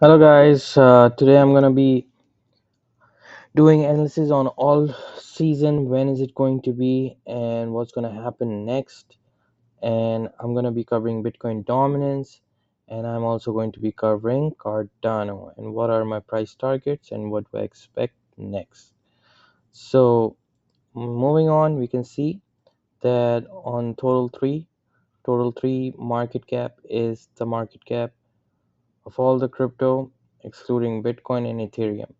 Hello guys, today I'm gonna be doing analysis on all season, when is it going to be and what's gonna happen next. And I'm gonna be covering Bitcoin dominance, and I'm also going to be covering Cardano and what are my price targets and what do I expect next. So moving on, we can see that on total three market cap is the market cap of all the crypto excluding Bitcoin and Ethereum.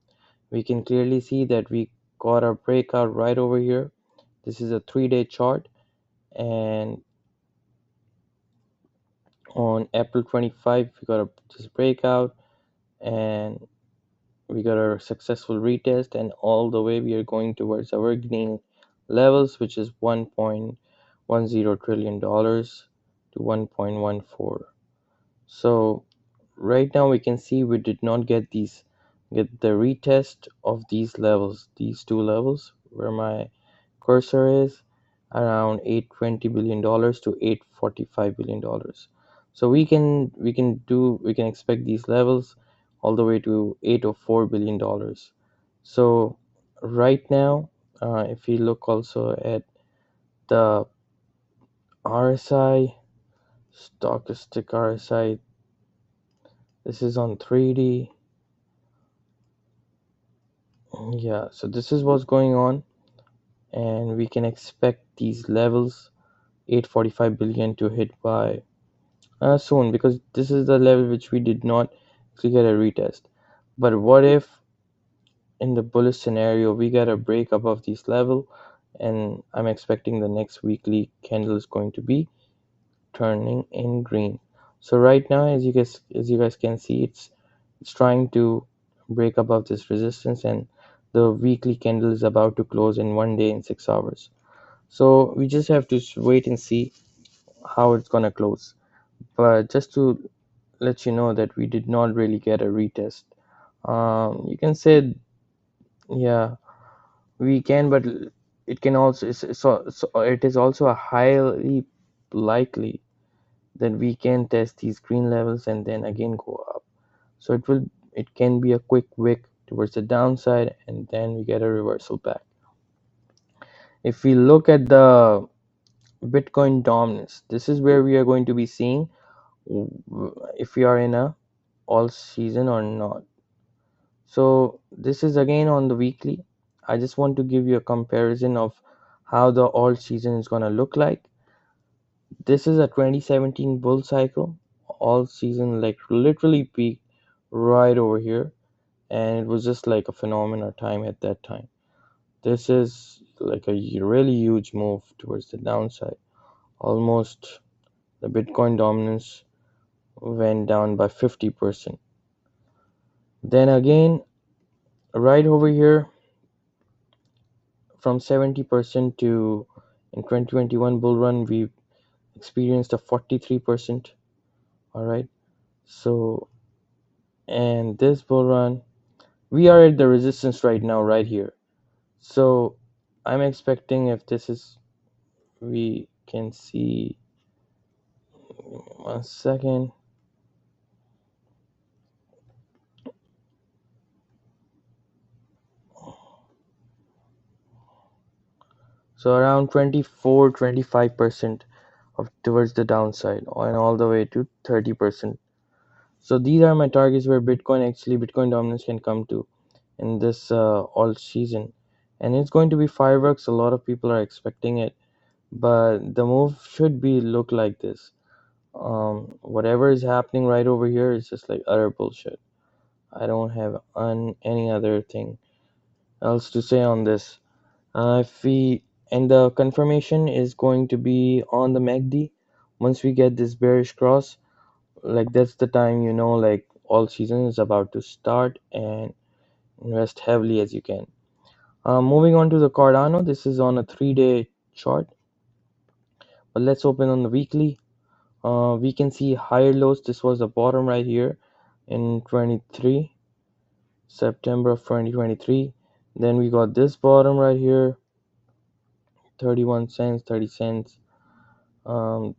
We can clearly see that we got a breakout right over here. This is a 3-day chart, and on April 25 we got this breakout, and we got a successful retest, and all the way we are going towards our green levels, which is $1.10 trillion to 1.14. So right now we can see we did not get the retest of these levels, these two levels where my cursor is, around $820 billion to $845 billion. So we can expect these levels all the way to $804 billion. So right now, if we look also at the RSI, stochastic RSI, this is on 3D. Yeah, so this is what's going on, and we can expect these levels 845 billion to hit by soon, because this is the level which we did not actually get a retest. But what if in the bullish scenario we get a break above this level, and I'm expecting the next weekly candle is going to be turning in green. So right now, as you guys can see, it's trying to break above this resistance, and the weekly candle is about to close in 1 day and 6 hours. So we just have to wait and see how it's gonna close. But just to let you know that we did not really get a retest. You can say, yeah, we can, but it can also it is also a highly likely that we can test these green levels and then again go up. So it can be a quick wick towards the downside, and then we get a reversal back. If we look at the Bitcoin dominance, this is where we are going to be seeing if we are in a all season or not. So this is again on the weekly. I just want to give you a comparison of how the all season is going to look like. This is a 2017 bull cycle. All season like literally peaked right over here, and it was just like a phenomenal time at that time. This is like a really huge move towards the downside. Almost the Bitcoin dominance went down by 50%. Then again, right over here, from 70% to in 2021 bull run, we experienced a 43%. All right. So, and this bull run, we are at the resistance right now, right here. So, I'm expecting, if this is, we can see 1 second. So around 24-25% of towards the downside, and all the way to 30%. So these are my targets where Bitcoin dominance can come to in this all season, and it's going to be fireworks. A lot of people are expecting it, but the move should be look like this. Whatever is happening right over here is just like utter bullshit. I don't have any other thing else to say on this. If we and the confirmation is going to be on the MACD. Once we get this bearish cross, like that's the time, like all season is about to start, and invest heavily as you can. Moving on to the Cardano, this is on a 3-day chart, but let's open on the weekly. We can see higher lows. This was the bottom right here in September of 2023. Then we got this bottom right here, 31 cents, 30 cents. So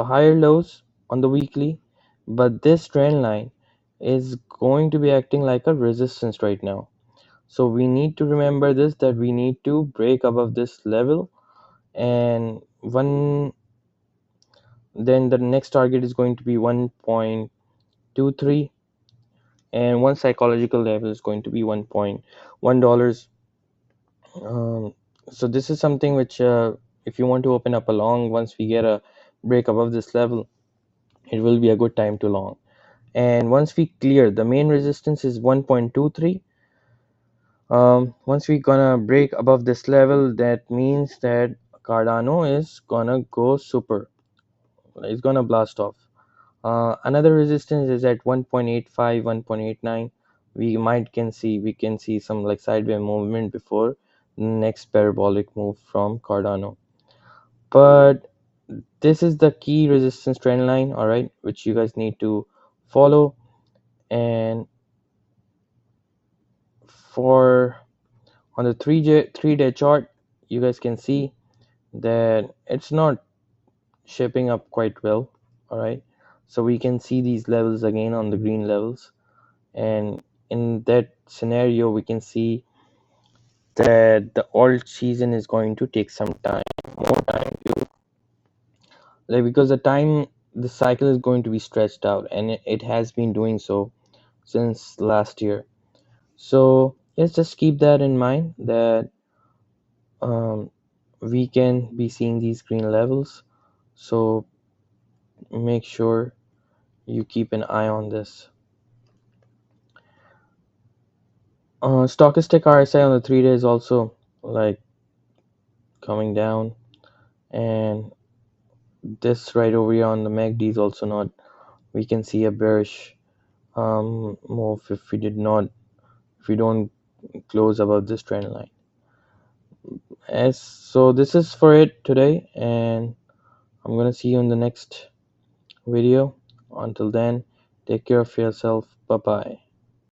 higher lows on the weekly, but this trend line is going to be acting like a resistance right now. So we need to remember this, that we need to break above this level, and one then the next target is going to be 1.23, and one psychological level is going to be $1.1. um, so this is something which, if you want to open up a long, once we get a break above this level, it will be a good time to long. And once we clear the main resistance is 1.23, once we gonna break above this level, that means that Cardano is gonna go super, it's gonna blast off. Another resistance is at 1.85, 1.89. We can see some like sideways movement before next parabolic move from Cardano. But this is the key resistance trend line, all right, which you guys need to follow. And for on the 3-day chart, you guys can see that it's not shaping up quite well, all right. So we can see these levels again on the green levels, and in that scenario we can see that the alt season is going to take some time, more time to, like, because the cycle is going to be stretched out, and it has been doing so since last year. So let's just keep that in mind, that um, we can be seeing these green levels. So make sure you keep an eye on this. Stochastic RSI on the 3 days also like coming down, and this right over here on the MACD is also not. We can see a bearish move if we don't close above this trend line. As so, this is for it today, and I'm gonna see you in the next video. Until then, take care of yourself. Bye bye.